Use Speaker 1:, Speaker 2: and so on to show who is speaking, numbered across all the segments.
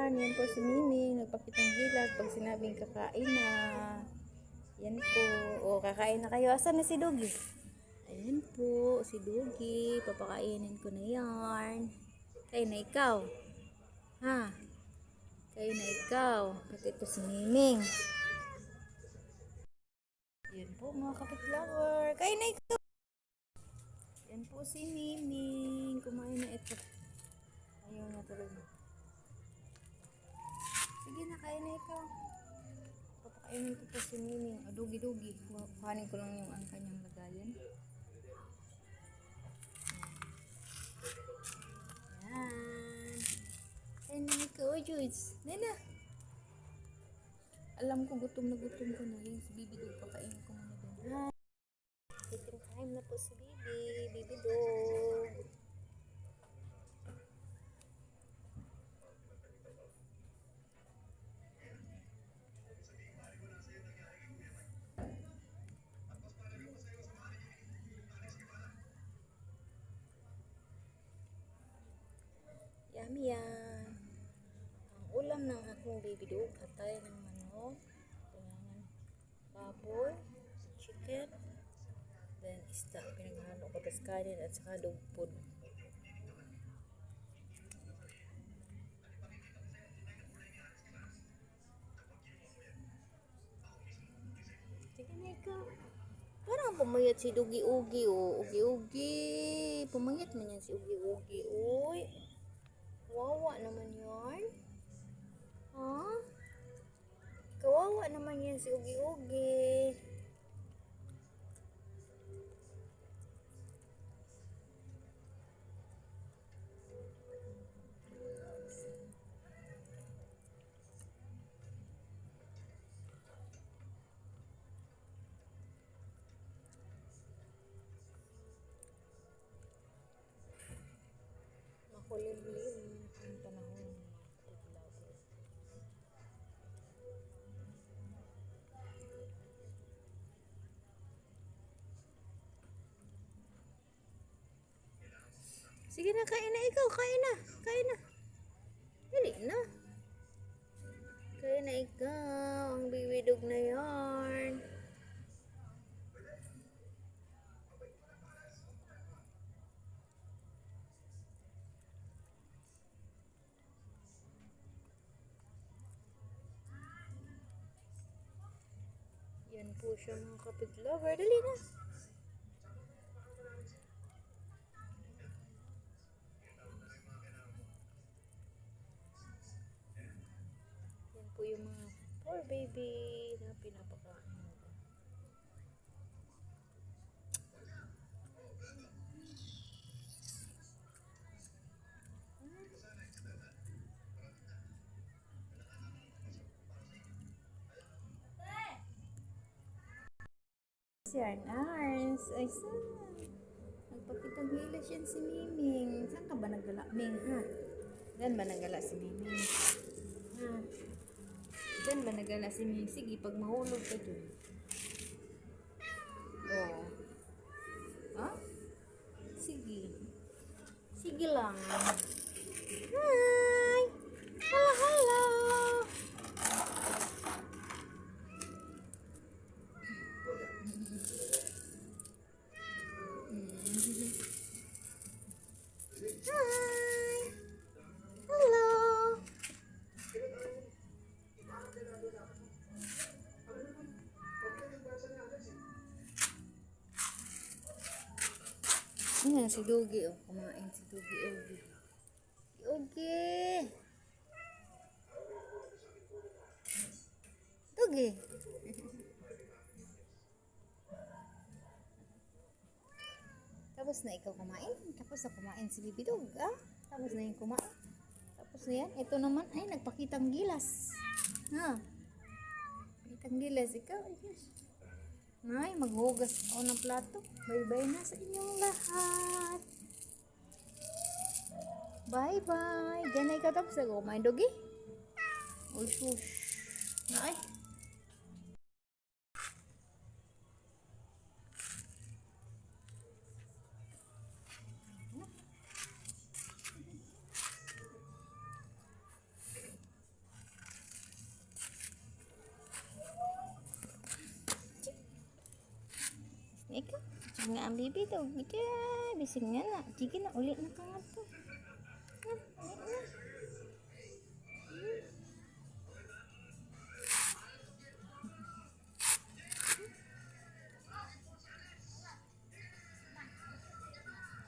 Speaker 1: everyone, yan po si Miming, nagpakitang gilas pag sinabing kakain na. Yan po, o kakain na kayo. Asan na si Dugi? Ayan po, si Dugi, papakainin ko na yarn. Kain na ikaw. Ha? Kain na ikaw. Pati ito si Miming. Yan po mga kapit-lover. Kain na ikaw. Yan po si Miming. Kumain na ito. Ayaw na tuloy. Sige na, kain na ikaw. Papakainin ko po si Miming. O, Dugi-Dugi. Kuhanin ko lang yung ang kanyang lagayan. Yan. Kain na ikaw, Jules. Nena. Alam ko gutom na ka na. Yung si Bibi Dog, pakainin ko muna doon. Hi. Eating time na po si Bibi. Bibi Dog. Yummy yan. Ang ulam ng aking Baby Dog, atay ng manok, baboy, chicken, then isda, pinaghalo ko tas kanin at saka dog food. Sige na ikaw. Parang pumayat si Dugi-Ugi, oh. Ugi-Ugi. Pumayat man yan si Ugi-Ugi, uy. Kawawa naman yan. Ha? Kawawa naman yan si Ugi-Ugi. Makulimlim ang panahon. Sige na, kain na ikaw. Kain na. Kain na. Dali na. Kain na ikaw. Ang Baby Dog na yarn. Yan po siya mga kapit-lover. Dali na. Yan po yung mga poor baby na pinapakain. Yarn arms. Ay, saan? Nagpakitang hilas yan si Miming. Saan ka ba nagala, Ming, ha? Saan ba nagala si Miming? Ha? Saan ba nagala si Miming? Sige, pag mahulog ka dun. Oh. Ha? Sige. Sige lang. Hi! Hello, hello! Hi! Hello! Ayan si Dugi, oh. Kumain si Dugi-Ugi. Dugi! Dugi! Tapos na ikaw kumain. Tapos na kumain si Baby Dog, ah. Tapos na yung kumain. Tapos na yan. Ito naman, ay, nagpakitang gilas. Ha? Pakitang gilas. Ikaw, ayos. Ay, maghugas ako ng plato. Bye-bye na sa inyong lahat. Bye-bye. Diyan na ikaw tapos na kumain, Dugi. Uy, shush. Ay. Nga ang bibi daw. Bising nga na. Sige na, ulit na ka nga to.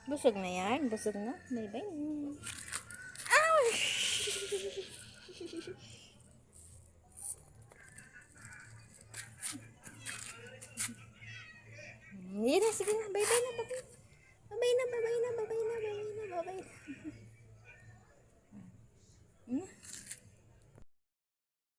Speaker 1: Busog na yan. Busog na. Bye-bye. Ouch! Hindi na. Sige na. Bye-bye na. Bye-bye na. Bye-bye na. Bye-bye na. Bye-bye na. Bye-bye na.